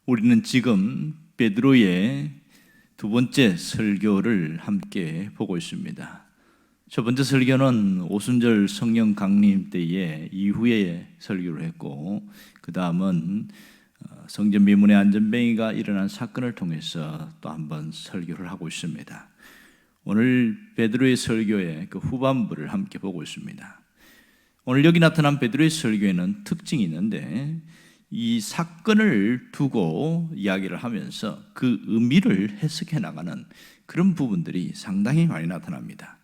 우리는 지금 베드로의 두 번째 설교를 함께 보고 있습니다. 첫 번째 설교는 오순절 성령 강림 때에 이후에 설교를 했고, 그 다음은 성전 미문의 안전뱅이가 일어난 사건을 통해서 또 한 번 설교를 하고 있습니다. 오늘 베드로의 설교의 그 후반부를 함께 보고 있습니다. 오늘 여기 나타난 베드로의 설교에는 특징이 있는데, 이 사건을 두고 이야기를 하면서 그 의미를 해석해 나가는 그런 부분들이 상당히 많이 나타납니다.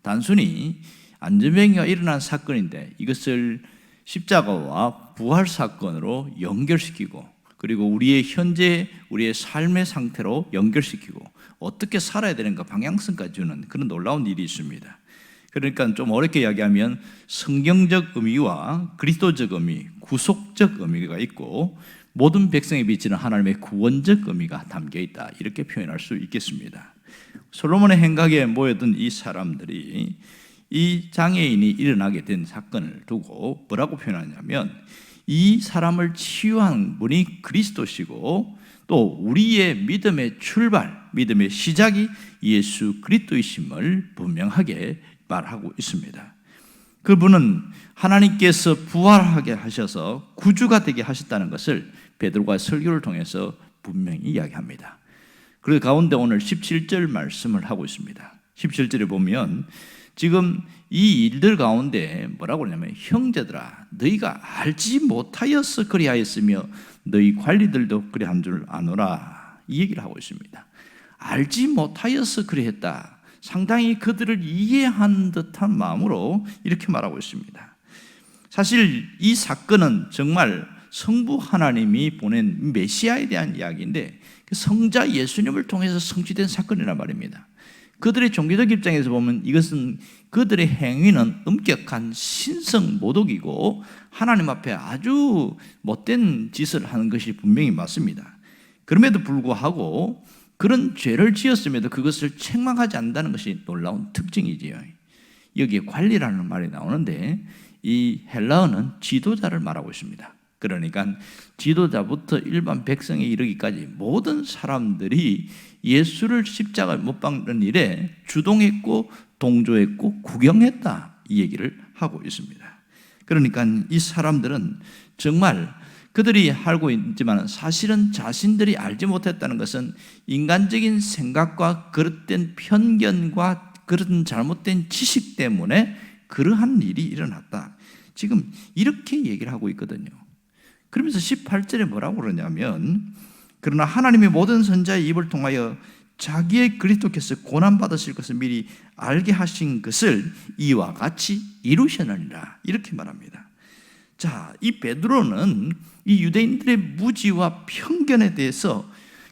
단순히 안전뱅이가 일어난 사건인데 이것을 십자가와 부활 사건으로 연결시키고, 그리고 우리의 현재 우리의 삶의 상태로 연결시키고 어떻게 살아야 되는가 방향성까지 주는 그런 놀라운 일이 있습니다. 그러니까 좀 어렵게 이야기하면 성경적 의미와 그리스도적 의미, 구속적 의미가 있고 모든 백성에 비치는 하나님의 구원적 의미가 담겨있다, 이렇게 표현할 수 있겠습니다. 솔로몬의 행각에 모여든 이 사람들이 이 장애인이 일어나게 된 사건을 두고 뭐라고 표현하냐면, 이 사람을 치유한 분이 그리스도시고 또 우리의 믿음의 출발, 믿음의 시작이 예수 그리스도이심을 분명하게 말하고 있습니다. 그분은 하나님께서 부활하게 하셔서 구주가 되게 하셨다는 것을 베드로가 설교를 통해서 분명히 이야기합니다. 그 가운데 오늘 17절 말씀을 하고 있습니다. 17절에 보면 지금 이 일들 가운데 뭐라고 그러냐면, 형제들아 너희가 알지 못하여서 그리하였으며 너희 관리들도 그리한 줄 아노라, 이 얘기를 하고 있습니다. 알지 못하여서 그리했다. 상당히 그들을 이해한 듯한 마음으로 이렇게 말하고 있습니다. 사실 이 사건은 정말 성부 하나님이 보낸 메시아에 대한 이야기인데, 성자 예수님을 통해서 성취된 사건이란 말입니다. 그들의 종교적 입장에서 보면 이것은 그들의 행위는 엄격한 신성 모독이고 하나님 앞에 아주 못된 짓을 하는 것이 분명히 맞습니다. 그럼에도 불구하고 그런 죄를 지었음에도 그것을 책망하지 않는다는 것이 놀라운 특징이지요. 여기에 관리라는 말이 나오는데 이 헬라어는 지도자를 말하고 있습니다. 그러니까 지도자부터 일반 백성에 이르기까지 모든 사람들이 예수를 십자가에 못 박는 일에 주동했고 동조했고 구경했다, 이 얘기를 하고 있습니다. 그러니까 이 사람들은 정말 그들이 알고 있지만 사실은 자신들이 알지 못했다는 것은 인간적인 생각과 그릇된 편견과 그런 잘못된 지식 때문에 그러한 일이 일어났다, 지금 이렇게 얘기를 하고 있거든요. 그러면서 18절에 뭐라고 그러냐면, 그러나 하나님이 모든 선자의 입을 통하여 자기의 그리스도께서 고난받으실 것을 미리 알게 하신 것을 이와 같이 이루셨느니라, 이렇게 말합니다. 자, 이 베드로는 이 유대인들의 무지와 편견에 대해서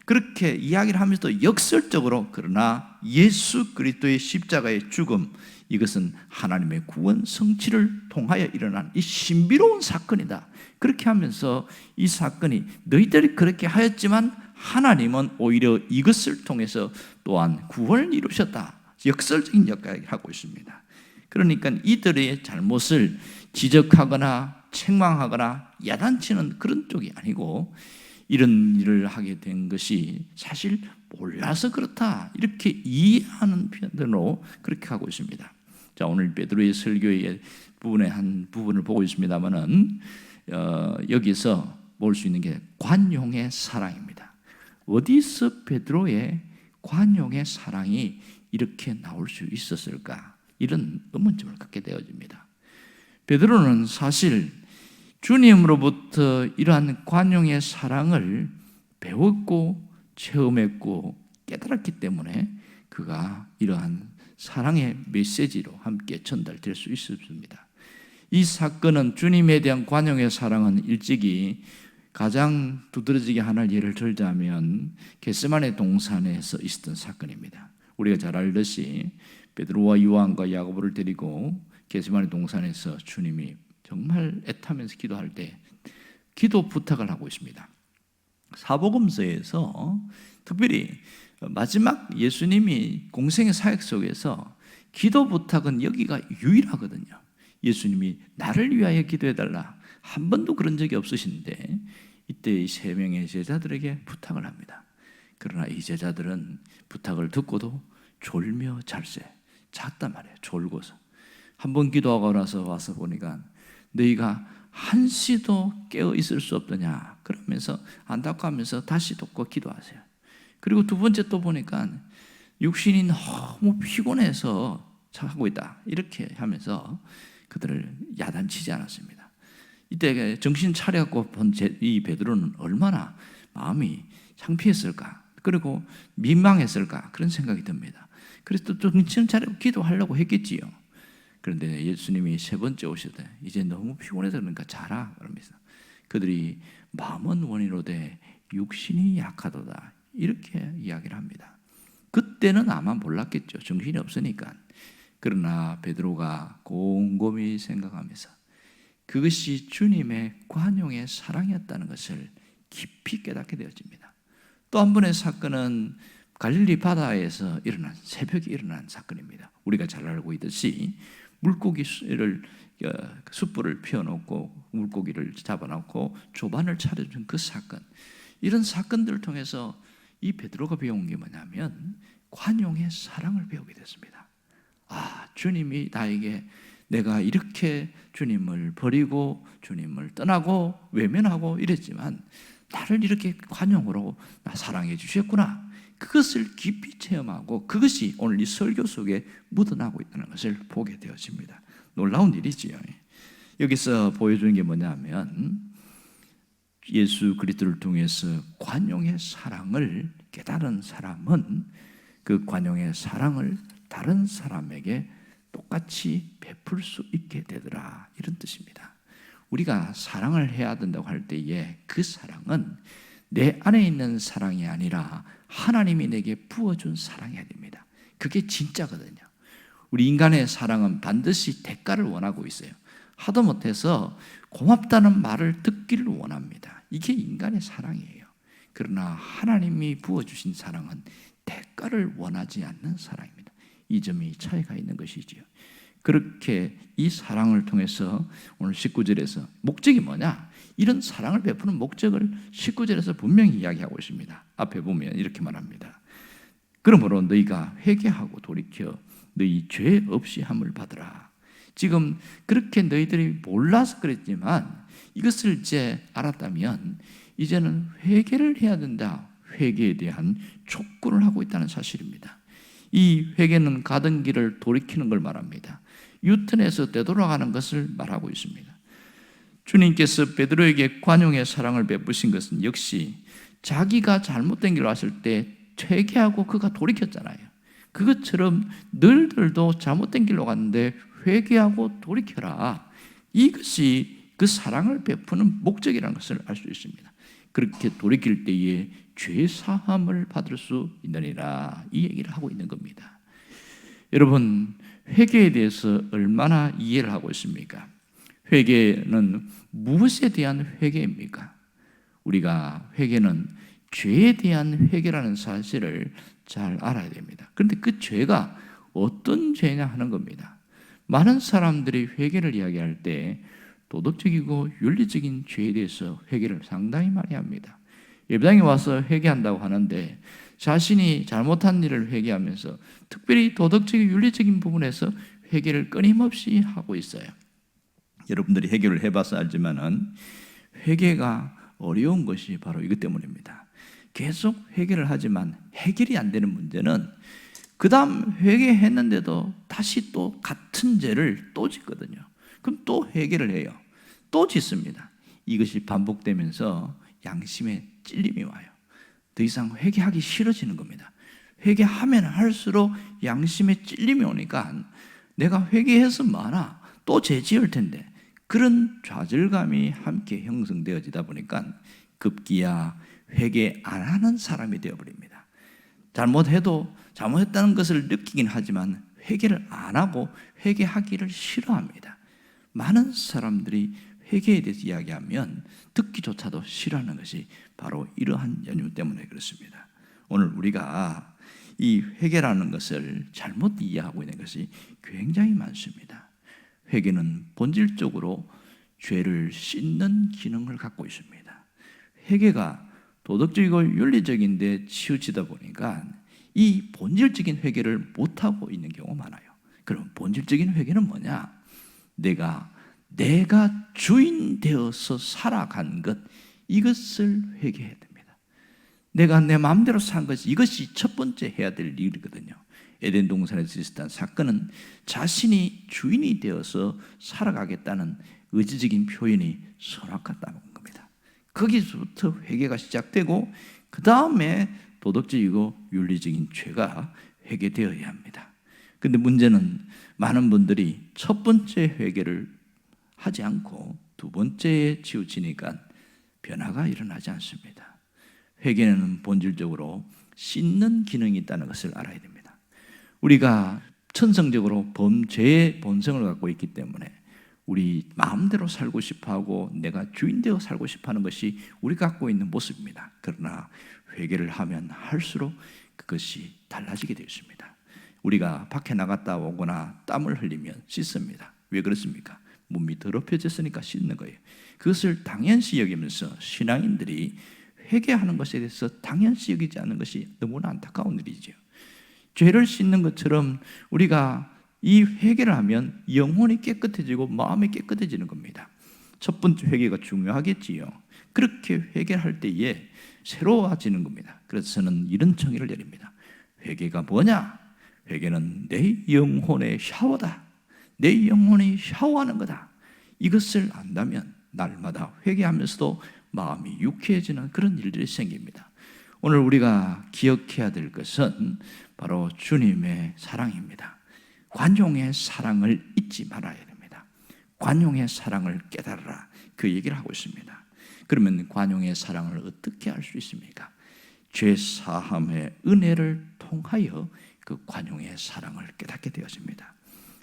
그렇게 이야기를 하면서도 역설적으로, 그러나 예수 그리스도의 십자가의 죽음, 이것은 하나님의 구원 성취를 통하여 일어난 이 신비로운 사건이다, 그렇게 하면서 이 사건이 너희들이 그렇게 하였지만 하나님은 오히려 이것을 통해서 또한 구원을 이루셨다, 역설적인 역할을 하고 있습니다. 그러니까 이들의 잘못을 지적하거나 책망하거나 야단치는 그런 쪽이 아니고, 이런 일을 하게 된 것이 사실 몰라서 그렇다, 이렇게 이해하는 편으로 그렇게 하고 있습니다. 자, 오늘 베드로의 설교의 부분의 한 부분을 보고 있습니다만은 여기서 볼 수 있는 게 관용의 사랑입니다. 어디서 베드로의 관용의 사랑이 이렇게 나올 수 있었을까, 이런 의문점을 갖게 되어집니다. 베드로는 사실 주님으로부터 이러한 관용의 사랑을 배웠고 체험했고 깨달았기 때문에 그가 이러한 사랑의 메시지로 함께 전달될 수 있었습니다. 이 사건은, 주님에 대한 관용의 사랑은 일찍이 가장 두드러지게 하나 예를 들자면 겟세마네 동산에서 있었던 사건입니다. 우리가 잘 알듯이 베드로와 요한과 야고보를 데리고 겟세마네 동산에서 주님이 정말 애타면서 기도할 때 기도 부탁을 하고 있습니다. 사복음서에서 특별히 마지막 예수님이 공생의 사역 속에서 기도 부탁은 여기가 유일하거든요. 예수님이 나를 위하여 기도해달라, 한 번도 그런 적이 없으신데 이때 이 세 명의 제자들에게 부탁을 합니다. 그러나 이 제자들은 부탁을 듣고도 졸며 잘세, 잤단 말이에요. 졸고서. 한번 기도하고 나서 와서 보니까 너희가 한시도 깨어 있을 수 없더냐 그러면서 안타까워하면서 다시 돕고 기도하세요. 그리고 두 번째 또 보니까 육신이 너무 피곤해서 자고 있다 이렇게 하면서 그들을 야단치지 않았습니다. 이때 정신 차려갖고 본 이 베드로는 얼마나 마음이 창피했을까, 그리고 민망했을까 그런 생각이 듭니다. 그래서 또 정신 차리고 기도하려고 했겠지요. 그런데 예수님이 세 번째 오실 때 이제 너무 피곤해서 그러니까 자라 그러면서 그들이 마음은 원이로되 육신이 약하도다 이렇게 이야기를 합니다. 그때는 아마 몰랐겠죠. 정신이 없으니까. 그러나 베드로가 곰곰이 생각하면서 그것이 주님의 관용의 사랑이었다는 것을 깊이 깨닫게 되어집니다. 또 한 번의 사건은 갈릴리 바다에서 일어난, 새벽에 일어난 사건입니다. 우리가 잘 알고 있듯이 물고기를 숯불을 피워놓고 물고기를 잡아놓고 조반을 차려준 그 사건, 이런 사건들을 통해서 이 베드로가 배운 게 뭐냐면 관용의 사랑을 배우게 됐습니다. 아, 주님이 나에게 내가 이렇게 주님을 버리고 주님을 떠나고 외면하고 이랬지만 나를 이렇게 관용으로 나 사랑해 주셨구나. 그것을 깊이 체험하고 그것이 오늘 이 설교 속에 묻어나고 있다는 것을 보게 되어집니다. 놀라운 일이지요. 여기서 보여주는 게 뭐냐면 예수 그리스도를 통해서 관용의 사랑을 깨달은 사람은 그 관용의 사랑을 다른 사람에게 똑같이 베풀 수 있게 되더라, 이런 뜻입니다. 우리가 사랑을 해야 된다고 할 때에 그 사랑은 내 안에 있는 사랑이 아니라 하나님이 내게 부어준 사랑이어야 됩니다. 그게 진짜거든요. 우리 인간의 사랑은 반드시 대가를 원하고 있어요. 하도 못해서 고맙다는 말을 듣기를 원합니다. 이게 인간의 사랑이에요. 그러나 하나님이 부어주신 사랑은 대가를 원하지 않는 사랑입니다. 이 점이 차이가 있는 것이지요. 그렇게 이 사랑을 통해서 오늘 19절에서 목적이 뭐냐? 이런 사랑을 베푸는 목적을 19절에서 분명히 이야기하고 있습니다. 앞에 보면 이렇게 말합니다. 그러므로 너희가 회개하고 돌이켜 너희 죄 없이 함을 받으라. 지금 그렇게 너희들이 몰라서 그랬지만 이것을 이제 알았다면 이제는 회개를 해야 된다. 회개에 대한 촉구를 하고 있다는 사실입니다. 이 회개는 가던 길을 돌이키는 걸 말합니다. 유턴해서 되돌아가는 것을 말하고 있습니다. 주님께서 베드로에게 관용의 사랑을 베푸신 것은 역시 자기가 잘못된 길로 왔을 때 회개하고 그가 돌이켰잖아요. 그것처럼 너희들도 잘못된 길로 갔는데 회개하고 돌이켜라. 이것이 그 사랑을 베푸는 목적이라는 것을 알 수 있습니다. 그렇게 돌이킬 때에 죄 사함을 받을 수 있느니라, 이 얘기를 하고 있는 겁니다. 여러분, 회개에 대해서 얼마나 이해를 하고 있습니까? 회개는 무엇에 대한 회개입니까? 우리가 회개는 죄에 대한 회개라는 사실을 잘 알아야 됩니다. 그런데 그 죄가 어떤 죄냐 하는 겁니다. 많은 사람들이 회개를 이야기할 때 도덕적이고 윤리적인 죄에 대해서 회개를 상당히 많이 합니다. 예배당에 와서 회개한다고 하는데 자신이 잘못한 일을 회개하면서 특별히 도덕적인 윤리적인 부분에서 회개를 끊임없이 하고 있어요. 여러분들이 회개를 해봐서 알지만은 회개가 어려운 것이 바로 이것 때문입니다. 계속 회개를 하지만 해결이 안 되는 문제는 그 다음 회개했는데도 다시 또 같은 죄를 또 짓거든요. 그럼 또 회개를 해요. 또 짓습니다. 이것이 반복되면서 양심에 찔림이 와요. 더 이상 회개하기 싫어지는 겁니다. 회개하면 할수록 양심에 찔림이 오니까 내가 회개해서 많아 또 죄 지을 텐데, 그런 좌절감이 함께 형성되어지다 보니까 급기야 회개 안 하는 사람이 되어버립니다. 잘못해도 잘못했다는 것을 느끼긴 하지만 회개를 안 하고 회개하기를 싫어합니다. 많은 사람들이 회개에 대해서 이야기하면 듣기조차도 싫어하는 것이 바로 이러한 연유 때문에 그렇습니다. 오늘 우리가 이 회개라는 것을 잘못 이해하고 있는 것이 굉장히 많습니다. 회개는 본질적으로 죄를 씻는 기능을 갖고 있습니다. 회개가 도덕적이고 윤리적인 데 치우치다 보니까 이 본질적인 회개를 못하고 있는 경우가 많아요. 그럼 본질적인 회개는 뭐냐? 내가 주인 되어서 살아간 것, 이것을 회개해야 됩니다. 내가 내 마음대로 산 것이, 이것이 첫 번째 해야 될 일이거든요. 에덴 동산에서 있었던 사건은 자신이 주인이 되어서 살아가겠다는 의지적인 표현이 선악같다는 겁니다. 거기서부터 회개가 시작되고 그 다음에 도덕적이고 윤리적인 죄가 회개되어야 합니다. 그런데 문제는 많은 분들이 첫 번째 회개를 하지 않고 두 번째에 치우치니까 변화가 일어나지 않습니다. 회개는 본질적으로 씻는 기능이 있다는 것을 알아야 됩니다. 우리가 천성적으로 범죄의 본성을 갖고 있기 때문에 우리 마음대로 살고 싶어하고 내가 주인 되어 살고 싶어하는 것이 우리가 갖고 있는 모습입니다. 그러나 회개를 하면 할수록 그것이 달라지게 되어 있습니다. 우리가 밖에 나갔다 오거나 땀을 흘리면 씻습니다. 왜 그렇습니까? 몸이 더럽혀졌으니까 씻는 거예요. 그것을 당연시 여기면서 신앙인들이 회개하는 것에 대해서 당연시 여기지 않는 것이 너무나 안타까운 일이죠. 죄를 씻는 것처럼 우리가 이 회개를 하면 영혼이 깨끗해지고 마음이 깨끗해지는 겁니다. 첫 번째 회개가 중요하겠지요. 그렇게 회개할 때에 새로워지는 겁니다. 그래서 저는 이런 정의를 내립니다. 회개가 뭐냐? 회개는 내 영혼의 샤워다. 내 영혼이 샤워하는 거다. 이것을 안다면 날마다 회개하면서도 마음이 유쾌해지는 그런 일들이 생깁니다. 오늘 우리가 기억해야 될 것은 바로 주님의 사랑입니다. 관용의 사랑을 잊지 말아야 됩니다. 관용의 사랑을 깨달으라, 그 얘기를 하고 있습니다. 그러면 관용의 사랑을 어떻게 할 수 있습니까? 죄 사함의 은혜를 통하여 그 관용의 사랑을 깨닫게 되었습니다.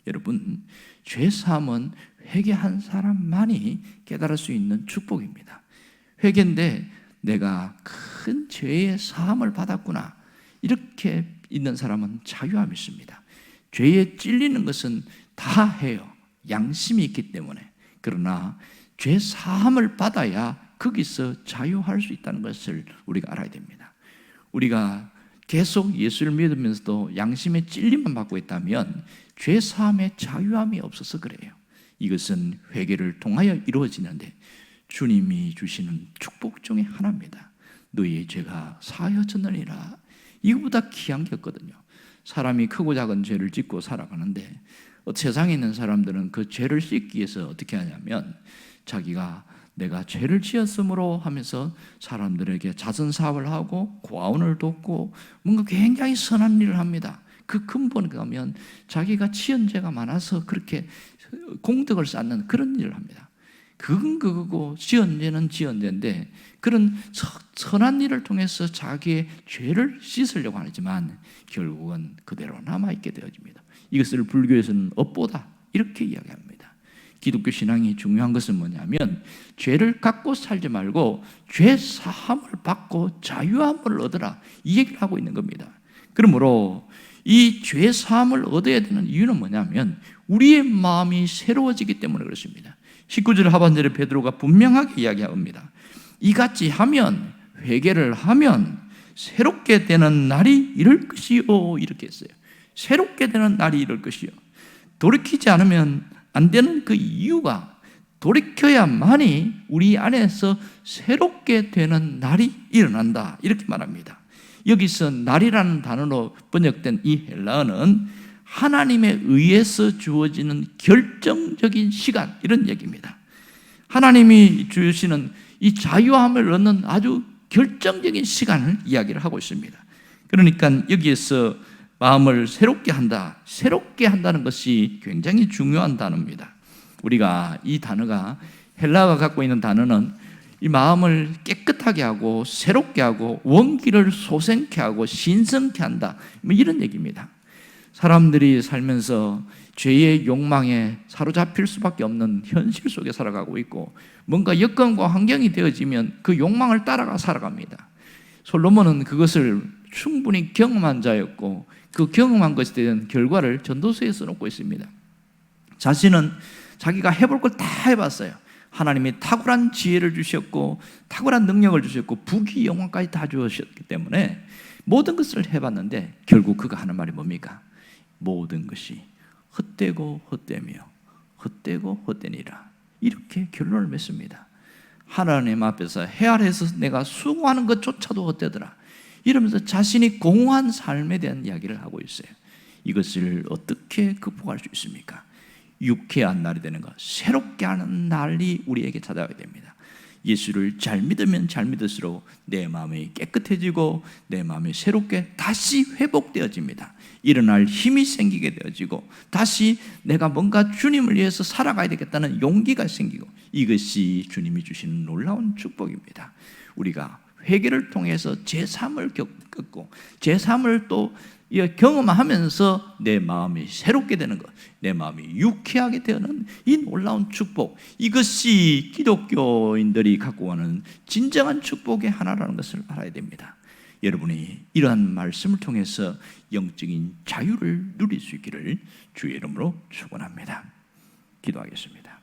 여러분, 죄 사함은 회개한 사람만이 깨달을 수 있는 축복입니다. 회개인데 내가 큰 죄의 사함을 받았구나, 이렇게 있는 사람은 자유함이 있습니다. 죄에 찔리는 것은 다 해요. 양심이 있기 때문에. 그러나 죄 사함을 받아야 거기서 자유할 수 있다는 것을 우리가 알아야 됩니다. 우리가 계속 예수를 믿으면서도 양심의 찔림만 받고 있다면 죄 사함의 자유함이 없어서 그래요. 이것은 회개를 통하여 이루어지는데 주님이 주시는 축복 중에 하나입니다. 너희의 죄가 사하여졌느니라. 이거보다 귀한 게 없거든요. 사람이 크고 작은 죄를 짓고 살아가는데 세상에 있는 사람들은 그 죄를 씻기 위해서 어떻게 하냐면 자기가 내가 죄를 지었으므로 하면서 사람들에게 자선 사업을 하고 고아원을 돕고 뭔가 굉장히 선한 일을 합니다. 그 근본에 가면 자기가 지은 죄가 많아서 그렇게 공덕을 쌓는 그런 일을 합니다. 그건 그거고 지은 죄는 지은 죄인데 그런 선한 일을 통해서 자기의 죄를 씻으려고 하지만 결국은 그대로 남아있게 되어집니다. 이것을 불교에서는 업보다 이렇게 이야기합니다. 기독교 신앙이 중요한 것은 뭐냐면 죄를 갖고 살지 말고 죄 사함을 받고 자유함을 얻으라, 이 얘기를 하고 있는 겁니다. 그러므로 이 죄 사함을 얻어야 되는 이유는 뭐냐면 우리의 마음이 새로워지기 때문에 그렇습니다. 19절 하반절에 베드로가 분명하게 이야기합니다. 이같이 하면, 회개를 하면 새롭게 되는 날이 이럴 것이요, 이렇게 했어요. 새롭게 되는 날이 이럴 것이요. 돌이키지 않으면 안 되는 그 이유가 돌이켜야만이 우리 안에서 새롭게 되는 날이 일어난다, 이렇게 말합니다. 여기서 날이라는 단어로 번역된 이 헬라어는 하나님에 의해서 주어지는 결정적인 시간, 이런 얘기입니다. 하나님이 주시는 이 자유함을 얻는 아주 결정적인 시간을 이야기를 하고 있습니다. 그러니까 여기에서 마음을 새롭게 한다, 새롭게 한다는 것이 굉장히 중요한 단어입니다. 우리가 이 단어가, 헬라어가 갖고 있는 단어는 이 마음을 깨끗하게 하고 새롭게 하고 원기를 솟게 하고 신성케 한다, 뭐 이런 얘기입니다. 사람들이 살면서 죄의 욕망에 사로잡힐 수밖에 없는 현실 속에 살아가고 있고 뭔가 여건과 환경이 되어지면 그 욕망을 따라가 살아갑니다. 솔로몬은 그것을 충분히 경험한 자였고 그 경험한 것에 대한 결과를 전도서에 써놓고 있습니다. 자신은 자기가 해볼 걸 다 해봤어요. 하나님이 탁월한 지혜를 주셨고 탁월한 능력을 주셨고 부귀 영화까지 다 주셨기 때문에 모든 것을 해봤는데 결국 그가 하는 말이 뭡니까? 모든 것이 헛되고 헛되며 헛되고 헛되니라. 이렇게 결론을 맺습니다. 하나님 앞에서 헤아려서 내가 수고하는 것조차도 헛되더라. 이러면서 자신이 공허한 삶에 대한 이야기를 하고 있어요. 이것을 어떻게 극복할 수 있습니까? 유쾌한 날이 되는 것, 새롭게 하는 날이 우리에게 찾아와야 됩니다. 예수를 잘 믿으면 잘 믿을수록 내 마음이 깨끗해지고 내 마음이 새롭게 다시 회복되어집니다. 일어날 힘이 생기게 되어지고 다시 내가 뭔가 주님을 위해서 살아가야 되겠다는 용기가 생기고, 이것이 주님이 주시는 놀라운 축복입니다. 우리가 회개를 통해서 제3을 겪고 제3을 또 경험하면서 내 마음이 새롭게 되는 것, 내 마음이 유쾌하게 되는 이 놀라운 축복, 이것이 기독교인들이 갖고 가는 진정한 축복의 하나라는 것을 알아야 됩니다. 여러분이 이러한 말씀을 통해서 영적인 자유를 누릴 수 있기를 주의 이름으로 축원합니다. 기도하겠습니다.